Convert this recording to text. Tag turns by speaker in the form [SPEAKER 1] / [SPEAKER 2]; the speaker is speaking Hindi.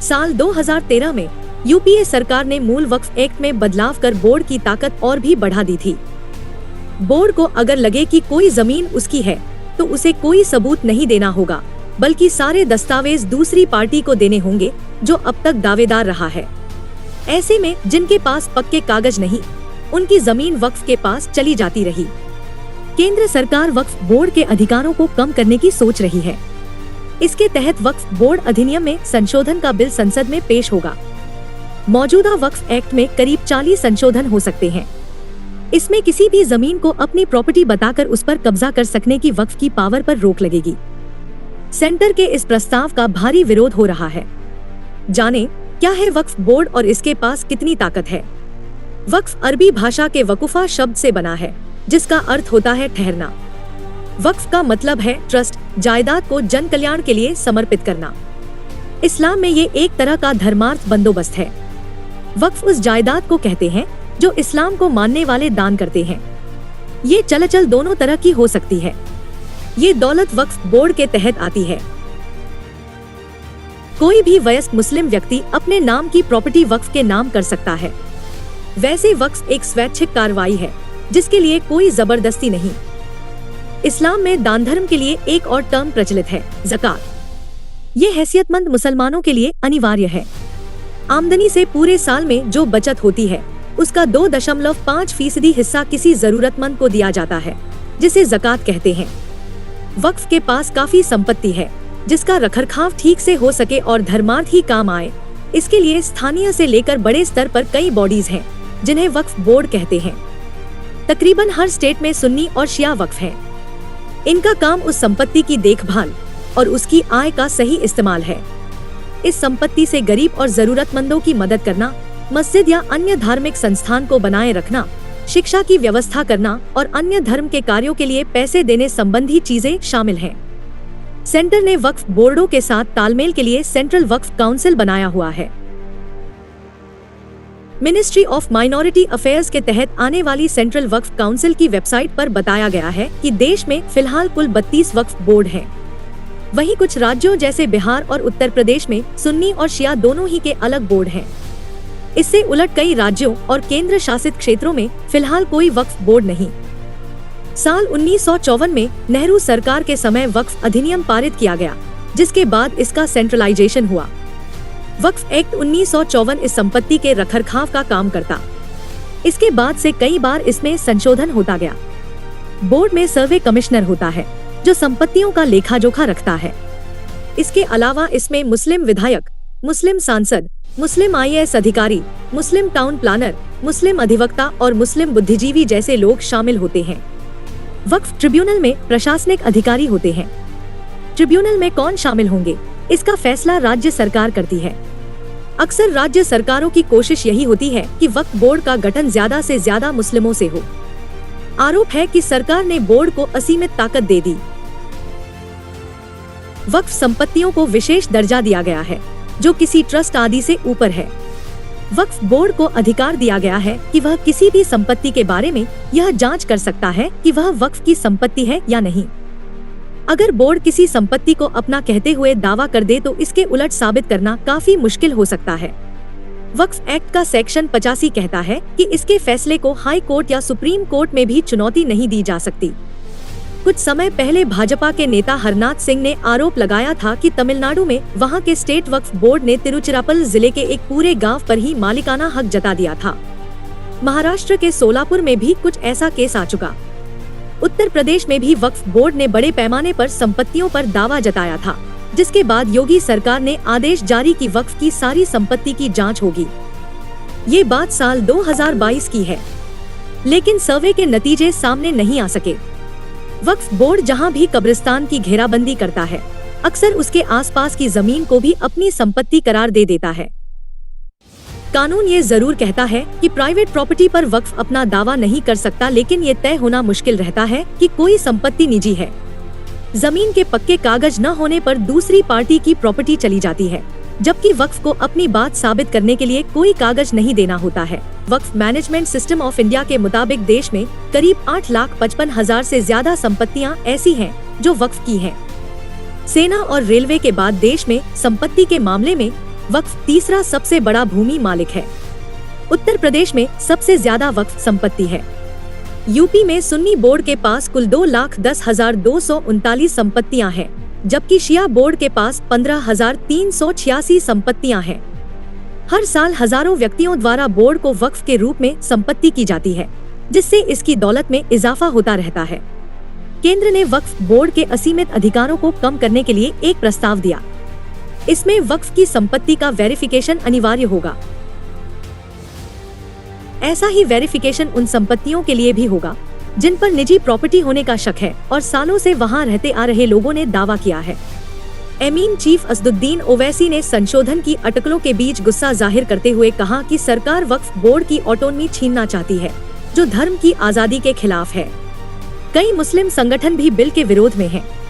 [SPEAKER 1] साल 2013 में यूपीए सरकार ने मूल वक्फ एक्ट में बदलाव कर बोर्ड की ताकत और भी बढ़ा दी थी। बोर्ड को अगर लगे कि कोई जमीन उसकी है तो उसे कोई सबूत नहीं देना होगा, बल्कि सारे दस्तावेज दूसरी पार्टी को देने होंगे जो अब तक दावेदार रहा है। ऐसे में जिनके पास पक्के कागज नहीं, उनकी जमीन वक्फ के पास चली जाती रही। केंद्र सरकार वक्फ बोर्ड के अधिकारों को कम करने की सोच रही है। इसके तहत वक्फ बोर्ड अधिनियम में संशोधन का बिल संसद में पेश होगा। मौजूदा वक्फ एक्ट में करीब 40 संशोधन हो सकते हैं। इसमें किसी भी जमीन को अपनी प्रॉपर्टी बताकर उस पर कब्जा कर सकने की वक्फ की पावर पर रोक लगेगी। सेंटर के इस प्रस्ताव का भारी विरोध हो रहा है। जाने क्या है वक्फ बोर्ड और इसके पास कितनी ताकत है। वक्फ अरबी भाषा के वकुफा शब्द से बना है, जिसका अर्थ होता है ठहरना। वक्फ का मतलब है ट्रस्ट, जायदाद को जन कल्याण के लिए समर्पित करना। इस्लाम में ये एक तरह का धर्मार्थ बंदोबस्त है। वक्फ उस जायदाद को कहते हैं जो इस्लाम को मानने वाले दान करते हैं। ये चलचल दोनों तरह की हो सकती है। ये दौलत वक्फ बोर्ड के तहत आती है। कोई भी वयस्क मुस्लिम व्यक्ति अपने नाम की प्रॉपर्टी वक्फ के नाम कर सकता है। वैसे वक्फ एक स्वैच्छिक कार्रवाई है जिसके लिए कोई जबरदस्ती नहीं। इस्लाम में दान धर्म के लिए एक और टर्म प्रचलित है, ज़कात। ये हैसियतमंद मुसलमानों के लिए अनिवार्य है। आमदनी से पूरे साल में जो बचत होती है उसका 2.5% हिस्सा किसी जरूरतमंद को दिया जाता है, जिसे ज़कात कहते हैं। वक्फ के पास काफी संपत्ति है जिसका रखरखाव ठीक से हो सके और धर्मार्थ ही काम आए। इसके लिए स्थानीय से लेकर बड़े स्तर पर कई बॉडीज हैं जिन्हें वक्फ बोर्ड कहते हैं। तकरीबन हर स्टेट में सुन्नी और शिया वक्फ हैं। इनका काम उस संपत्ति की देखभाल और उसकी आय का सही इस्तेमाल है। इस संपत्ति से गरीब और जरूरतमंदों की मदद करना, मस्जिद या अन्य धार्मिक संस्थान को बनाए रखना, शिक्षा की व्यवस्था करना और अन्य धर्म के कार्यों के लिए पैसे देने संबंधी चीजें शामिल हैं। सेंटर ने वक्फ बोर्डों के साथ तालमेल के लिए सेंट्रल वक्फ काउंसिल बनाया हुआ है। मिनिस्ट्री ऑफ माइनॉरिटी अफेयर्स के तहत आने वाली सेंट्रल वक्फ काउंसिल की वेबसाइट पर बताया गया है कि देश में फिलहाल कुल 32 वक्फ बोर्ड हैं। वहीं कुछ राज्यों जैसे बिहार और उत्तर प्रदेश में सुन्नी और शिया दोनों ही के अलग बोर्ड हैं। इससे उलट कई राज्यों और केंद्र शासित क्षेत्रों में फिलहाल कोई वक्फ बोर्ड नहीं। साल 1954 में नेहरू सरकार के समय वक्फ अधिनियम पारित किया गया, जिसके बाद इसका सेंट्रलाइजेशन हुआ। वक्फ एक्ट 1954 इस संपत्ति के रखरखाव का काम करता। इसके बाद से कई बार इसमें संशोधन होता गया। बोर्ड में सर्वे कमिश्नर होता है जो संपत्तियों का लेखा जोखा रखता है। इसके अलावा इसमें मुस्लिम विधायक, मुस्लिम सांसद, मुस्लिम IAS अधिकारी, मुस्लिम टाउन प्लानर, मुस्लिम अधिवक्ता और मुस्लिम बुद्धिजीवी जैसे लोग शामिल होते हैं। वक्फ ट्रिब्यूनल में प्रशासनिक अधिकारी होते हैं। ट्रिब्यूनल में कौन शामिल होंगे, इसका फैसला राज्य सरकार करती है। अक्सर राज्य सरकारों की कोशिश यही होती है कि वक्फ बोर्ड का गठन ज्यादा से ज्यादा मुस्लिमों से हो। आरोप है कि सरकार ने बोर्ड को असीमित ताकत दे दी। वक्फ संपत्तियों को विशेष दर्जा दिया गया है जो किसी ट्रस्ट आदि से ऊपर है। वक्फ बोर्ड को अधिकार दिया गया है कि वह किसी भी संपत्ति के बारे में यह जांच कर सकता है कि वह वक्फ की संपत्ति है या नहीं। अगर बोर्ड किसी संपत्ति को अपना कहते हुए दावा कर दे तो इसके उलट साबित करना काफी मुश्किल हो सकता है। वक्फ एक्ट का सेक्शन 85 कहता है कि इसके फैसले को हाई कोर्ट या सुप्रीम कोर्ट में भी चुनौती नहीं दी जा सकती। कुछ समय पहले भाजपा के नेता हरनाथ सिंह ने आरोप लगाया था कि तमिलनाडु में वहां के स्टेट वक्फ बोर्ड ने तिरुचिरापल्ली जिले के एक पूरे गांव पर ही मालिकाना हक जता दिया था। महाराष्ट्र के सोलापुर में भी कुछ ऐसा केस आ चुका। उत्तर प्रदेश में भी वक्फ बोर्ड ने बड़े पैमाने पर संपत्तियों पर दावा जताया था, जिसके बाद योगी सरकार ने आदेश जारी की वक्फ की सारी संपत्ति की जांच होगी। ये बात साल 2022 की है, लेकिन सर्वे के नतीजे सामने नहीं आ सके। वक्फ बोर्ड जहां भी कब्रिस्तान की घेराबंदी करता है, अक्सर उसके आसपास की जमीन को भी अपनी संपत्ति करार दे देता है। कानून ये जरूर कहता है कि प्राइवेट प्रॉपर्टी पर वक्फ अपना दावा नहीं कर सकता, लेकिन ये तय होना मुश्किल रहता है कि कोई संपत्ति निजी है। जमीन के पक्के कागज न होने पर दूसरी पार्टी की प्रॉपर्टी चली जाती है, जबकि वक्फ को अपनी बात साबित करने के लिए कोई कागज नहीं देना होता है। वक्फ मैनेजमेंट सिस्टम ऑफ इंडिया के मुताबिक देश में करीब 8,55,000 से ज्यादा संपत्तियां ऐसी हैं जो वक्फ की हैं। सेना और रेलवे के बाद देश में संपत्ति के मामले में वक्फ तीसरा सबसे बड़ा भूमि मालिक है। उत्तर प्रदेश में सबसे ज्यादा वक्फ संपत्ति है। यूपी में सुन्नी बोर्ड के पास कुल 2,10,239 संपत्तियां हैं, जबकि शिया बोर्ड के पास 15,386 संपत्तियां हैं। हर साल हजारों व्यक्तियों द्वारा बोर्ड को वक्फ के रूप में संपत्ति की जाती है, जिससे इसकी दौलत में इजाफा होता रहता है। केंद्र ने वक्फ बोर्ड के असीमित अधिकारों को कम करने के लिए एक प्रस्ताव दिया। इसमें वक्फ की संपत्ति का वेरिफिकेशन अनिवार्य होगा। ऐसा ही वेरिफिकेशन उन संपत्तियों के लिए भी होगा जिन पर निजी प्रॉपर्टी होने का शक है और सालों से वहां रहते आ रहे लोगों ने दावा किया है। एमीन चीफ असदुद्दीन ओवैसी ने संशोधन की अटकलों के बीच गुस्सा जाहिर करते हुए कहा कि सरकार वक्फ बोर्ड की ऑटोनॉमी छीनना चाहती है, जो धर्म की आजादी के खिलाफ है। कई मुस्लिम संगठन भी बिल के विरोध में हैं।